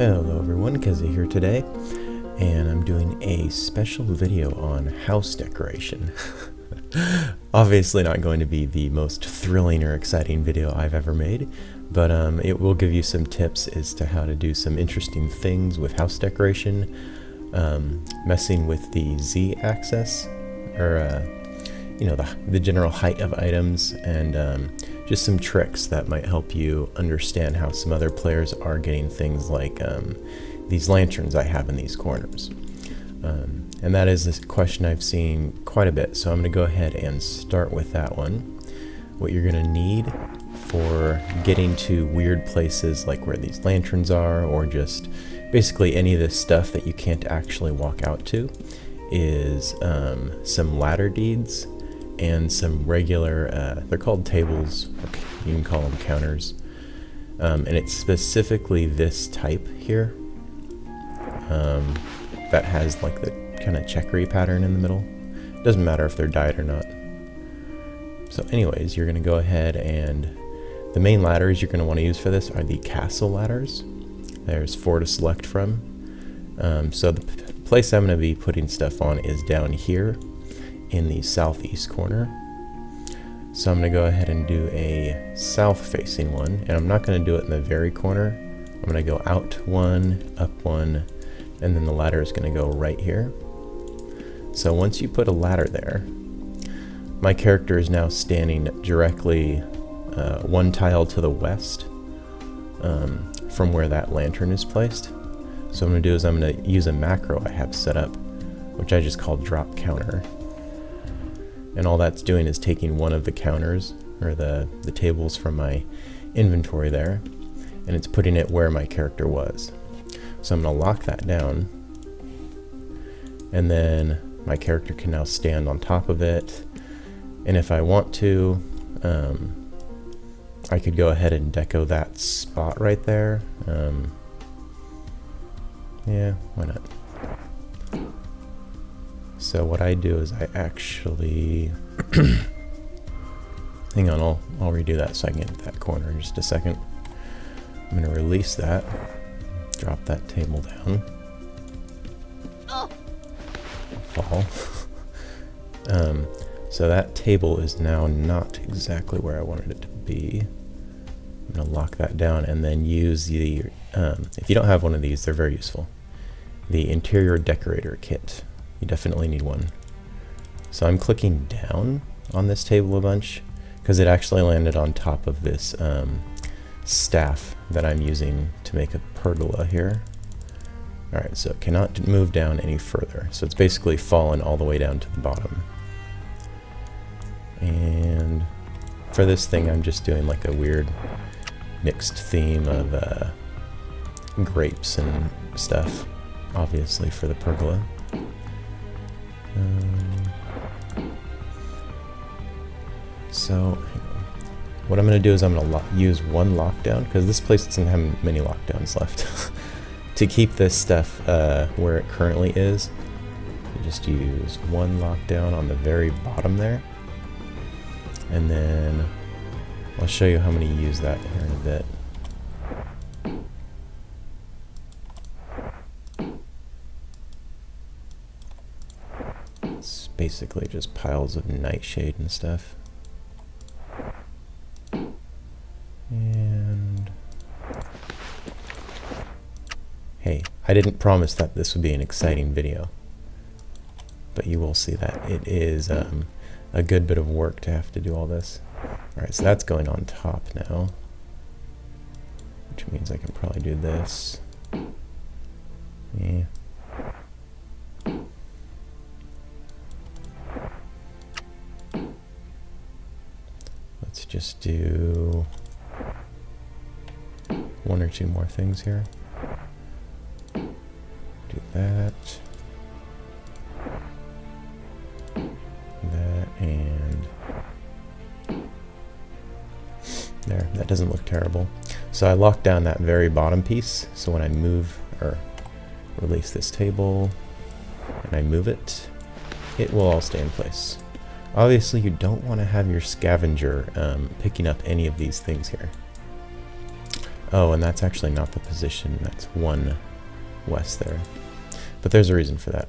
Hello everyone, Keza here today, and I'm doing a special video on house decoration. Obviously not going to be the most thrilling or exciting video I've ever made, but it will give you some tips as to how to do some interesting things with house decoration, messing with the Z-axis, or you know, the general height of items, and just some tricks that might help you understand how some other players are getting things like these lanterns I have in these corners. And that is a question I've seen quite a bit, so I'm going to go ahead and start with that one. What you're going to need for getting to weird places like where these lanterns are, or just basically any of this stuff that you can't actually walk out to, is some ladder deeds and some regular, they're called tables, or you can call them counters, and it's specifically this type here that has like the kind of checkery pattern in the middle. Doesn't matter if they're dyed or not. So anyways, you're going to go ahead, and the main ladders you're going to want to use for this are the castle ladders. There's 4 to select from. So the place I'm going to be putting stuff on is down here in the southeast corner. So I'm going to go ahead and do a south facing one, and I'm not going to do it in the very corner. I'm going to go out one, up one, and then the ladder is going to go right here. So once you put a ladder there, my character is now standing directly one tile to the west from where that lantern is placed. So what I'm going to do is I'm going to use a macro I have set up, which I just call drop counter. And all that's doing is taking one of the counters, or the tables from my inventory there, and it's putting it where my character was. So I'm going to lock that down, and then my character can now stand on top of it. And if I want to, I could go ahead and deco that spot right there. Yeah, why not? So what I do is I actually hang on, I'll redo that so I can get to that corner in just a second. I'm going to release that, drop that table down, fall. So that table is now not exactly where I wanted it to be. I'm going to lock that down and then use the, if you don't have one of these, they're very useful, the interior decorator kit. You definitely need one. So I'm clicking down on this table a bunch because it actually landed on top of this staff that I'm using to make a pergola here. Alright, so it cannot move down any further. So it's basically fallen all the way down to the bottom. And for this thing I'm just doing like a weird mixed theme of grapes and stuff, obviously for the pergola. So what I'm going to do is I'm going to use one lockdown, because this place doesn't have many lockdowns left. To keep this stuff where it currently is, you just use one lockdown on the very bottom there, and then I'll show you how many use that here in a bit. It's basically just piles of nightshade and stuff. And hey, I didn't promise that this would be an exciting video, but you will see that it is a good bit of work to have to do all this. Alright, so that's going on top now, which means I can probably do this. Yeah. Let's just do 1 or 2 more things here. Do that. That, and there. That doesn't look terrible. So I locked down that very bottom piece, so when I move or release this table and I move it, it will all stay in place. Obviously you don't want to have your scavenger picking up any of these things here. Oh, and that's actually not the position. That's 1 west there. But there's a reason for that.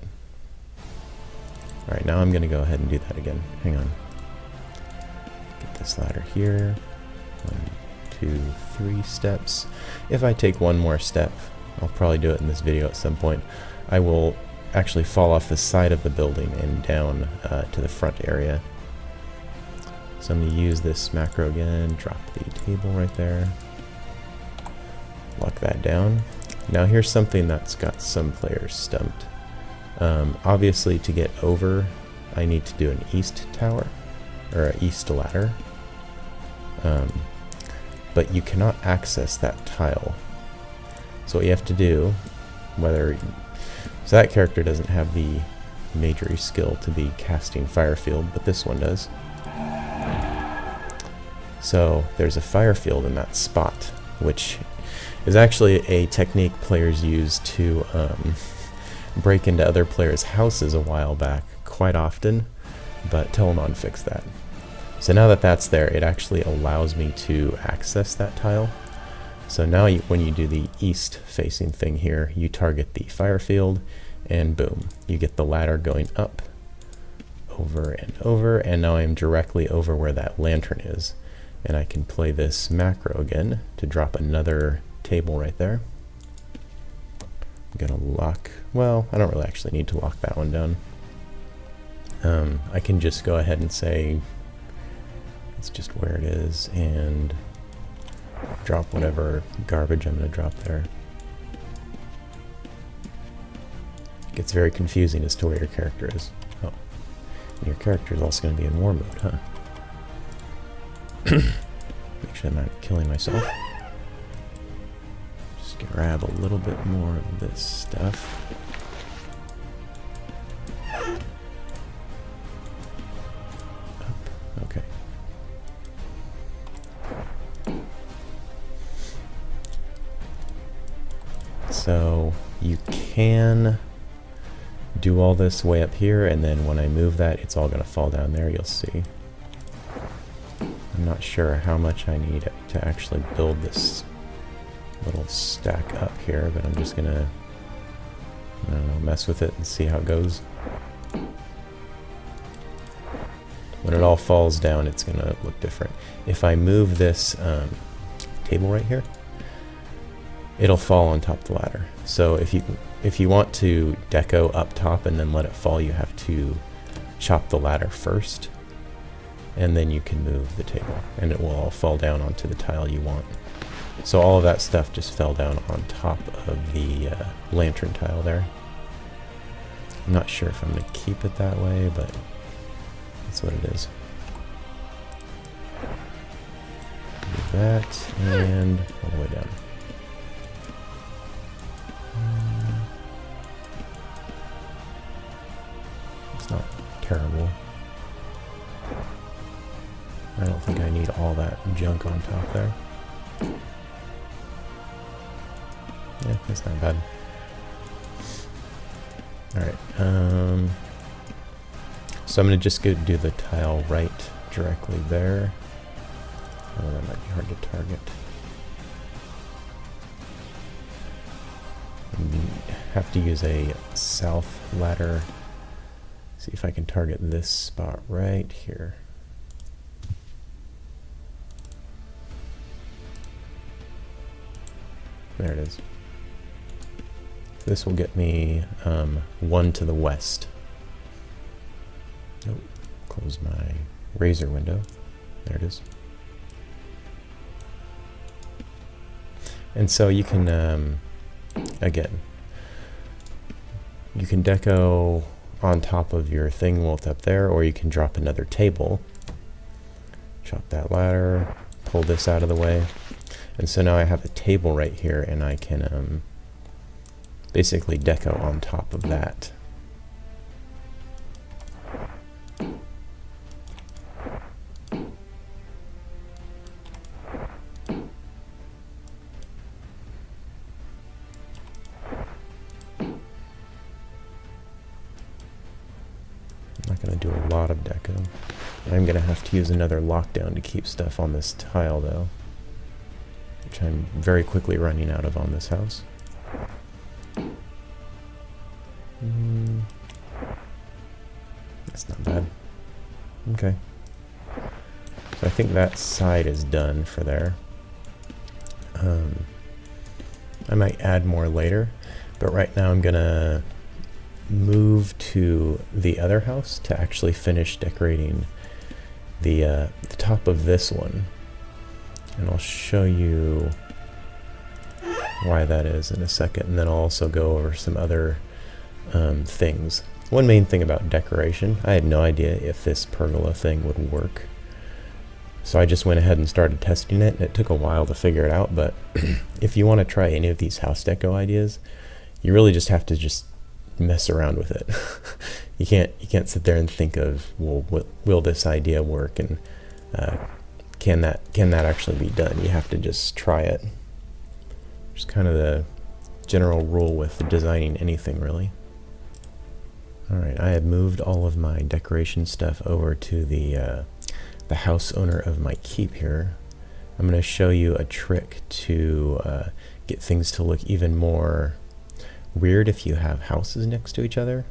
Alright, now I'm going to go ahead and do that again. Hang on. Get this ladder here. 1, 2, 3 steps. If I take one more step, I'll probably do it in this video at some point, I will actually fall off the side of the building and down to the front area. So I'm going to use this macro again, drop the table right there, lock that down. Now here's something that's got some players stumped. Obviously to get over, I need to do an east tower, or an east ladder. But you cannot access that tile. So what you have to do, so that character doesn't have the major skill to be casting fire field, but this one does. So there's a fire field in that spot, which is actually a technique players use to break into other players' houses a while back quite often, but Telenon fixed that. So now that that's there, it actually allows me to access that tile. So now when you do the east facing thing here, you target the fire field and boom, you get the ladder going up, over and over, and now I'm directly over where that lantern is. And I can play this macro again to drop another table right there. I'm gonna lock, well, I don't really actually need to lock that one down. I can just go ahead and say, it's just where it is, and drop whatever garbage I'm gonna drop there. It gets very confusing as to where your character is. Oh, and your character is also gonna be in war mode, huh? Make sure I'm not killing myself. Just grab a little bit more of this stuff. Up. Okay. So you can do all this way up here, and then when I move that, it's all going to fall down there, you'll see. I'm not sure how much I need to actually build this little stack up here, but I'm just gonna, I don't know, mess with it and see how it goes. When it all falls down, it's gonna look different. If I move this table right here, it'll fall on top of the ladder. So if you want to deco up top and then let it fall, you have to chop the ladder first, and then you can move the table, and it will all fall down onto the tile you want. So all of that stuff just fell down on top of the lantern tile there. I'm not sure if I'm going to keep it that way, but that's what it is. Do that, and all the way down. It's not terrible. I don't think I need all that junk on top there. Yeah, that's not bad. Alright, so I'm going to just go do the tile right directly there. Oh, that might be hard to target. Have to use a south ladder. See if I can target this spot right here. There it is. This will get me 1 to the west. Oh, close my razor window. There it is. And so you can, again, you can deco on top of your thing while it's up there, or you can drop another table. Chop that ladder, pull this out of the way. And so now I have a table right here, and I can basically deco on top of that. I'm not going to do a lot of deco. I'm going to have to use another lockdown to keep stuff on this tile, though. which I'm very quickly running out of on this house. That's not bad. Okay. So I think that side is done for there. I might add more later, but right now I'm gonna move to the other house to actually finish decorating the top of this one, and I'll show you why that is in a second, and then I'll also go over some other things. One main thing about decoration, I had no idea if this pergola thing would work, so I just went ahead and started testing it, and it took a while to figure it out. But if you want to try any of these house deco ideas, you really just have to just mess around with it. You can't sit there and think of, well, will this idea work, and can that actually be done? You have to just try it. Just kind of the general rule with designing anything, really. Alright, I have moved all of my decoration stuff over to the house owner of my keep here. I'm going to show you a trick to get things to look even more weird if you have houses next to each other.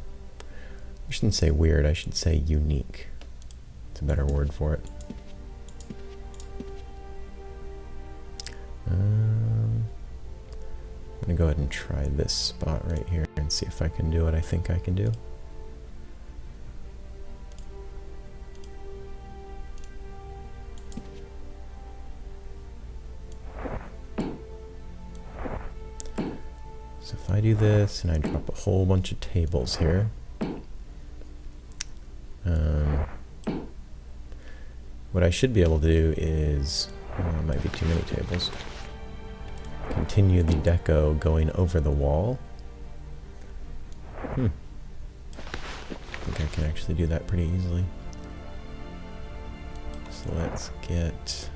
I shouldn't say weird, I should say unique. It's a better word for it. I'm going to go ahead and try this spot right here and see if I can do what I think I can do. So if I do this and I drop a whole bunch of tables here, what I should be able to do is, it might be too many tables, continue the deco going over the wall. I think I can actually do that pretty easily. So let's get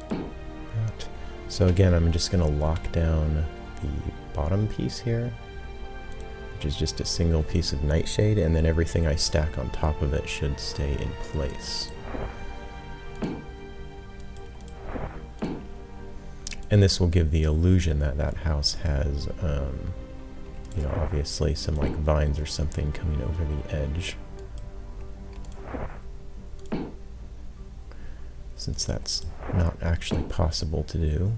that. So again, I'm just going to lock down the bottom piece here, which is just a single piece of nightshade, and then everything I stack on top of it should stay in place. And this will give the illusion that that house has, you know, obviously some like vines or something coming over the edge. Since that's not actually possible to do.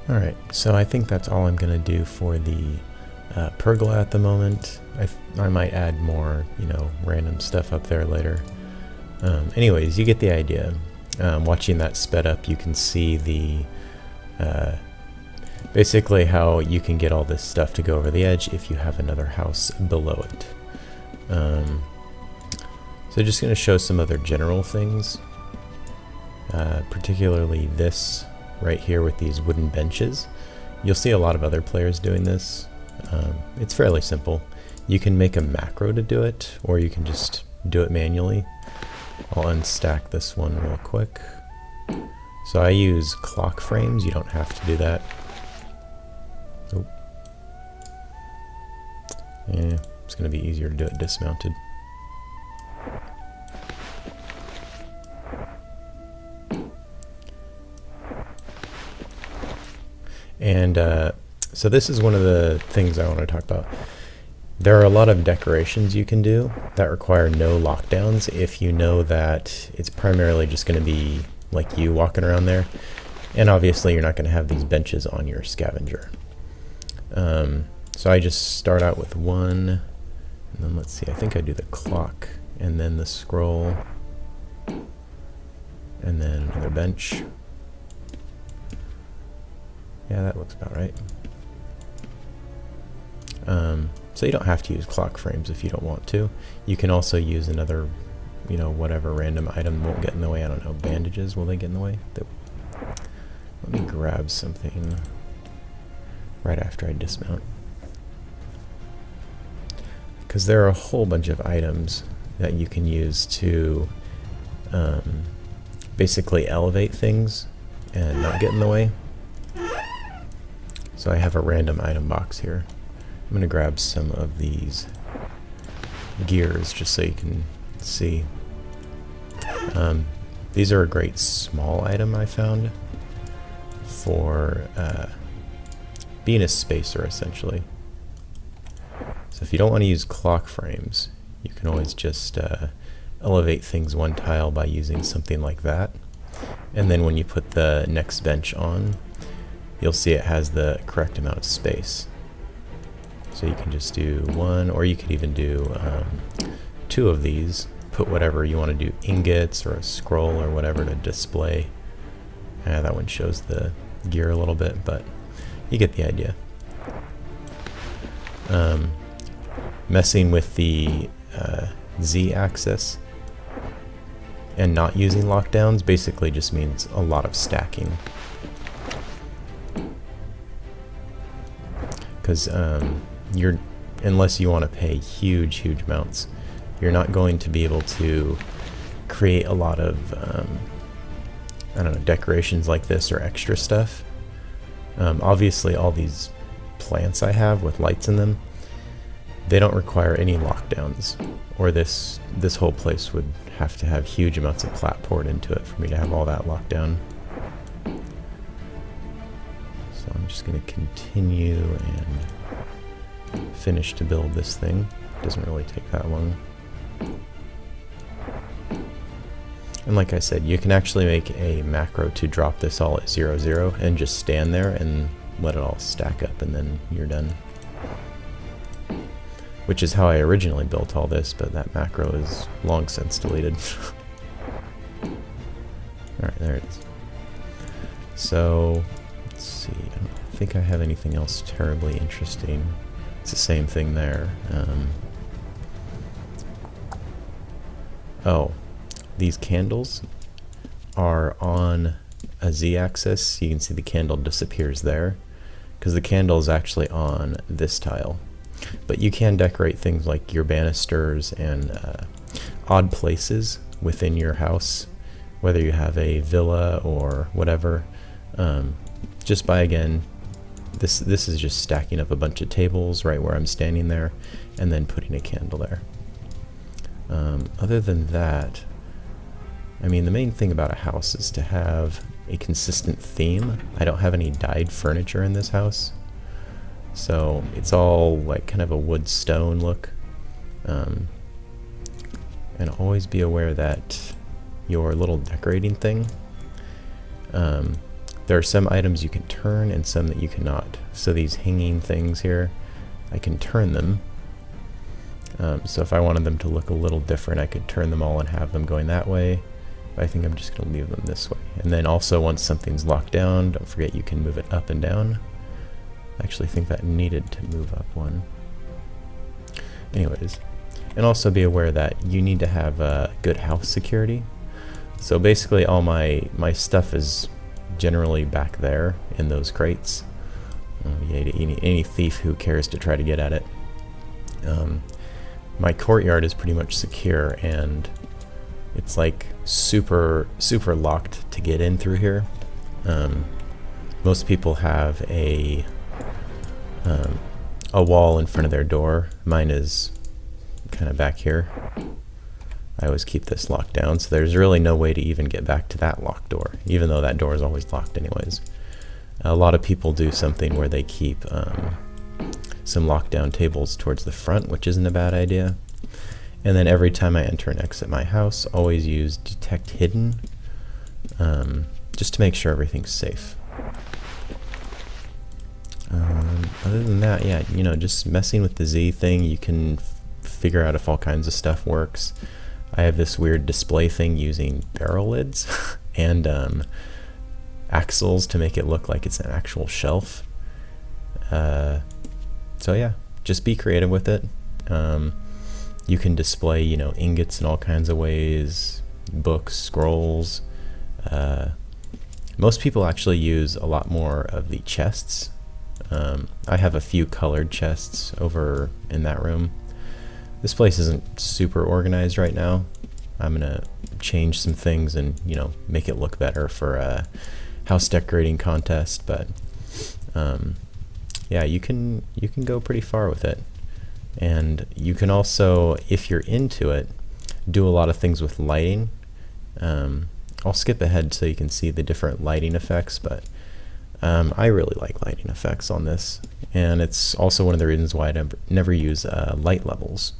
Alright, so I think that's all I'm going to do for the pergola at the moment. I might add more, you know, random stuff up there later. Anyways, you get the idea. Watching that sped up, you can see the basically how you can get all this stuff to go over the edge if you have another house below it. So just going to show some other general things, particularly this right here with these wooden benches. You'll see a lot of other players doing this. It's fairly simple. You can make a macro to do it, or you can just do it manually. I'll unstack this one real quick. So I use clock frames. You don't have to do that. Oh. Yeah, it's going to be easier to do it dismounted. And so this is one of the things I want to talk about. There are a lot of decorations you can do that require no lockdowns if you know that it's primarily just going to be like you walking around there. And obviously you're not going to have these benches on your scavenger. So I just start out with one, and then let's see, I think I do the clock, and then the scroll, and then another bench. Yeah, that looks about right. So you don't have to use clock frames if you don't want to. You can also use another, you know, whatever random item won't get in the way. I don't know, bandages, will they get in the way? Let me grab something right after I dismount. Because there are a whole bunch of items that you can use to basically elevate things and not get in the way. So I have a random item box here. I'm going to grab some of these gears just so you can see. These are a great small item I found for being a spacer, essentially. So if you don't want to use clock frames, you can always just elevate things one tile by using something like that. And then when you put the next bench on, you'll see it has the correct amount of space. So you can just do one, or you could even do two of these. Put whatever you want to do, ingots or a scroll or whatever to display. That one shows the gear a little bit, but you get the idea. Messing with the Z-axis and not using lockdowns basically just means a lot of stacking. Because unless you want to pay huge amounts, you're not going to be able to create a lot of I don't know, decorations like this or extra stuff. Obviously all these plants I have with lights in them, they don't require any lockdowns, or this whole place would have to have huge amounts of plat poured into it for me to have all that locked down. So I'm just going to continue and finish to build this thing. Doesn't really take that long. And like I said, you can actually make a macro to drop this all at 0, 0 and just stand there and let it all stack up, and then you're done. Which is how I originally built all this, but that macro is long since deleted. Alright, there it is. So, let's see, I don't think I have anything else terribly interesting. It's the same thing there. Oh, these candles are on a Z-axis. You can see the candle disappears there, because the candle is actually on this tile. But you can decorate things like your banisters and odd places within your house, whether you have a villa or whatever, just by, again, this is just stacking up a bunch of tables right where I'm standing there and then putting a candle there. Other than that, I mean, the main thing about a house is to have a consistent theme. I don't have any dyed furniture in this house, so it's all like kind of a wood stone look. And always be aware that your little decorating thing, there are some items you can turn and some that you cannot. So these hanging things here, I can turn them. So if I wanted them to look a little different, I could turn them all and have them going that way. But I think I'm just going to leave them this way. And then also, once something's locked down, don't forget you can move it up and down. I actually think that needed to move up one. Anyways, and also be aware that you need to have good house security. So basically all my stuff is generally back there in those crates. Any thief who cares to try to get at it. My courtyard is pretty much secure, and it's like super locked to get in through here. Most people have a wall in front of their door. Mine is kind of back here. I always keep this locked down, so there's really no way to even get back to that locked door, even though that door is always locked anyways. A lot of people do something where they keep some lockdown tables towards the front, which isn't a bad idea. And then every time I enter and exit my house, always use detect hidden. just to make sure everything's safe. Other than that, yeah, you know, just messing with the Z thing, you can figure out if all kinds of stuff works. I have this weird display thing using barrel lids and axles to make it look like it's an actual shelf. So yeah, just be creative with it. You can display, you know, ingots in all kinds of ways, books, scrolls. Most people actually use a lot more of the chests. I have a few colored chests over in that room. This place isn't super organized right now. I'm gonna change some things and, you know, make it look better for a house decorating contest, but yeah, you can go pretty far with it. And you can also, if you're into it, do a lot of things with lighting. I'll skip ahead so you can see the different lighting effects, but I really like lighting effects on this, and it's also one of the reasons why I never use light levels.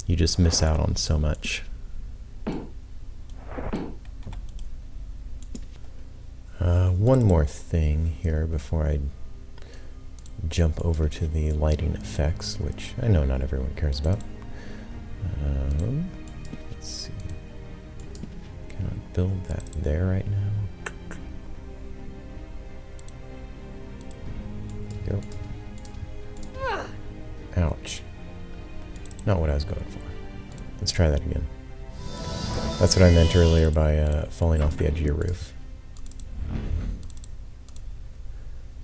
You just miss out on so much. One more thing here before I jump over to the lighting effects, which I know not everyone cares about. Let's see. Cannot build that there right now. There we go. Ouch. Not what I was going for. Let's try that again. That's what I meant earlier by falling off the edge of your roof.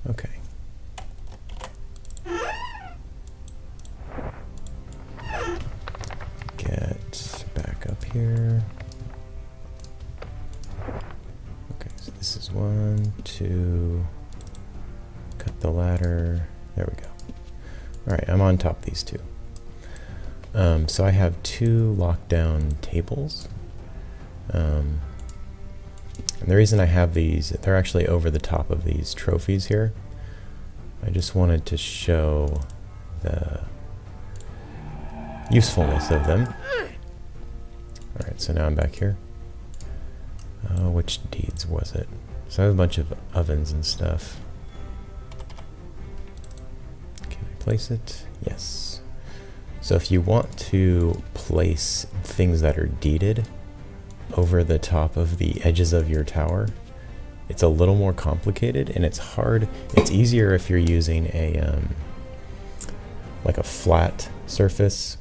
Okay. Get back up here. Okay, so this is 1, 2. Cut the ladder. There we go. Alright, I'm on top of these two. So I have 2 lockdown tables. And the reason I have these, they're actually over the top of these trophies here. I just wanted to show the usefulness of them. Alright, so now I'm back here. Which deeds was it? So I have a bunch of ovens and stuff. Can I place it? Yes. So if you want to place things that are deeded over the top of the edges of your tower, it's a little more complicated, and it's hard. It's easier if you're using a like a flat surface.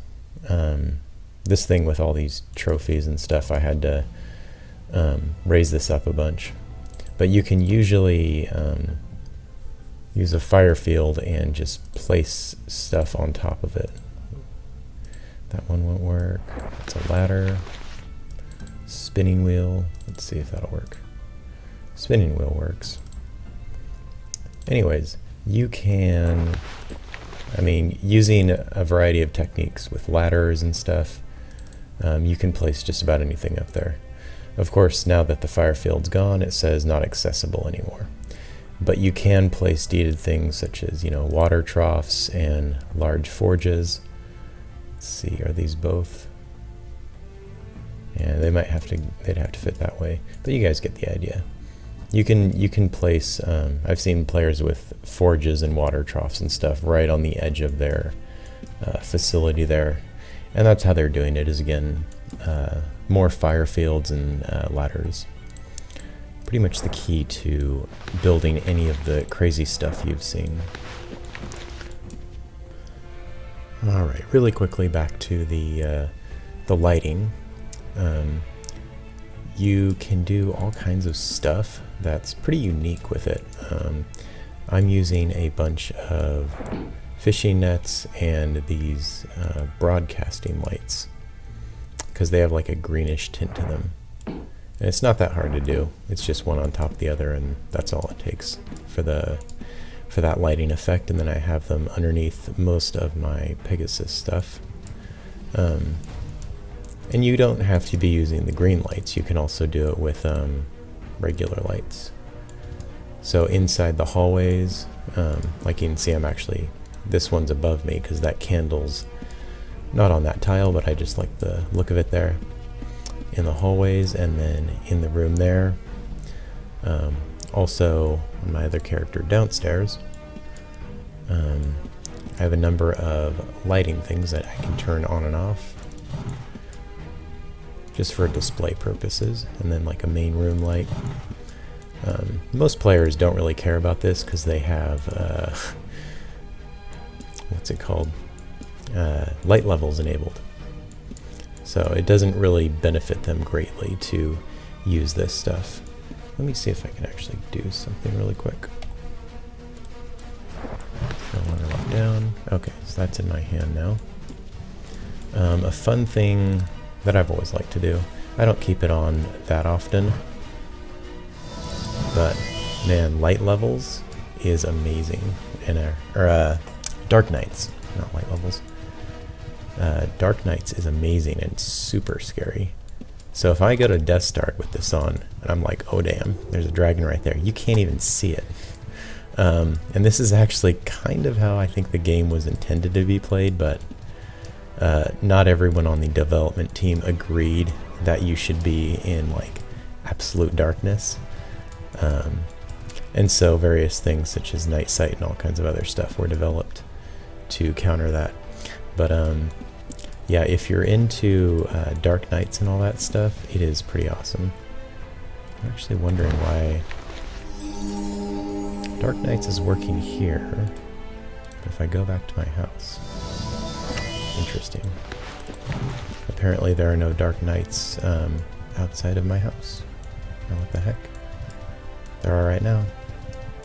This thing with all these trophies and stuff, I had to raise this up a bunch. But you can usually use a fire field and just place stuff on top of it. That one won't work. It's a ladder. Spinning wheel. Let's see if that'll work. Spinning wheel works. Anyways, you can, I mean, using a variety of techniques with ladders and stuff, you can place just about anything up there. Of course, now that the fire field's gone, it says not accessible anymore. But you can place deeded things such as, you know, water troughs and large forges. Let's see, are these both? Yeah, they'd have to fit that way, but you guys get the idea. You can place, I've seen players with forges and water troughs and stuff right on the edge of their facility there, and that's how they're doing it, is again, more fire fields and ladders. Pretty much the key to building any of the crazy stuff you've seen. Alright, really quickly back to the lighting. You can do all kinds of stuff that's pretty unique with it. I'm using a bunch of fishing nets and these broadcasting lights because they have like a greenish tint to them. And it's not that hard to do. It's just one on top of the other, and that's all it takes for that lighting effect. And then I have them underneath most of my Pegasus stuff. And you don't have to be using the green lights. You can also do it with regular lights. So inside the hallways, like you can see, this one's above me because that candle's not on that tile, but I just like the look of it there. In the hallways, and then in the room there, Also, on my other character downstairs, I have a number of lighting things that I can turn on and off, just for display purposes, and then like a main room light. Most players don't really care about this because they have, what's it called? Light levels enabled. So it doesn't really benefit them greatly to use this stuff. Let me see if I can actually do something really quick. So I want to lock down. Okay, so that's in my hand now. A fun thing that I've always liked to do, I don't keep it on that often, but man, light levels is amazing in Dark Nights, not light levels. Dark Nights is amazing and super scary. So if I go to Death Start with this on, and I'm like, oh damn, there's a dragon right there, you can't even see it. And this is actually kind of how I think the game was intended to be played, but not everyone on the development team agreed that you should be in like absolute darkness. And so various things such as night sight and all kinds of other stuff were developed to counter that. But yeah, if you're into Dark Nights and all that stuff, it is pretty awesome. I'm actually wondering why Dark Nights is working here, but if I go back to my house, interesting. Apparently there are no Dark Nights outside of my house. Oh, what the heck? There are right now.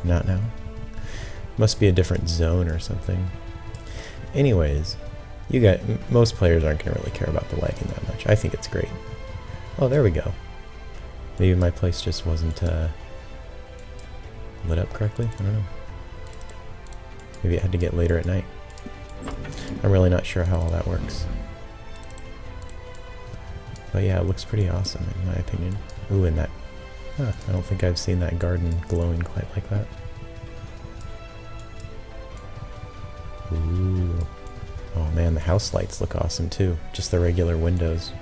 Not now. Must be a different zone or something. Anyways, most players aren't going to really care about the lighting that much. I think it's great. Oh, there we go. Maybe my place just wasn't lit up correctly? I don't know. Maybe it had to get later at night. I'm really not sure how all that works. But yeah, it looks pretty awesome in my opinion. Ooh, and that... Huh, I don't think I've seen that garden glowing quite like that. Ooh. Oh man, the house lights look awesome too. Just the regular windows.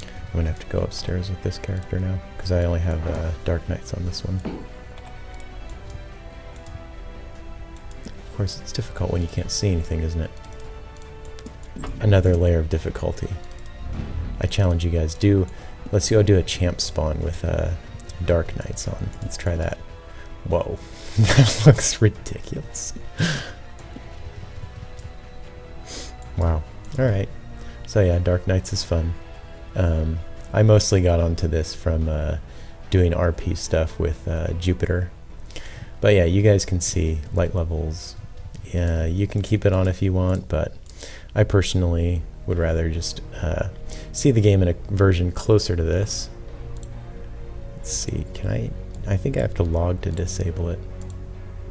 I'm gonna have to go upstairs with this character now, because I only have Dark Nights on this one. Of course, it's difficult when you can't see anything, isn't it? Another layer of difficulty. I challenge you guys, let's go do a champ spawn with Dark Nights on. Let's try that. Whoa, that looks ridiculous. Wow. Alright. So yeah, Dark Nights is fun. I mostly got onto this from doing RP stuff with Jupiter. But yeah, you guys can see light levels. You can keep it on if you want, but I personally would rather just see the game in a version closer to this. Let's see, I think I have to log to disable it.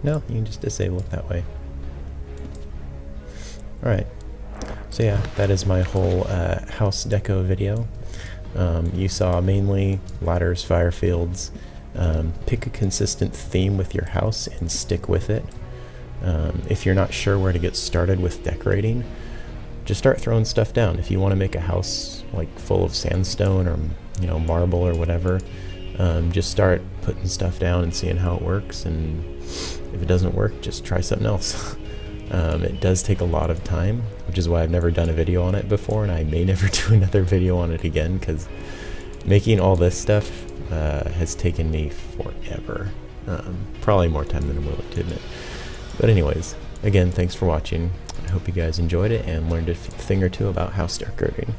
No, you can just disable it that way. Alright, so yeah, that is my whole house deco video. You saw mainly ladders, fire fields. Pick a consistent theme with your house and stick with it. If you're not sure where to get started with decorating, just start throwing stuff down. If you want to make a house like full of sandstone or marble or whatever, just start putting stuff down and seeing how it works, and if it doesn't work, just try something else. It does take a lot of time, which is why I've never done a video on it before, and I may never do another video on it again, because making all this stuff has taken me forever. Probably more time than I'm willing to admit. But anyways, again, thanks for watching. I hope you guys enjoyed it and learned a thing or two about house decorating.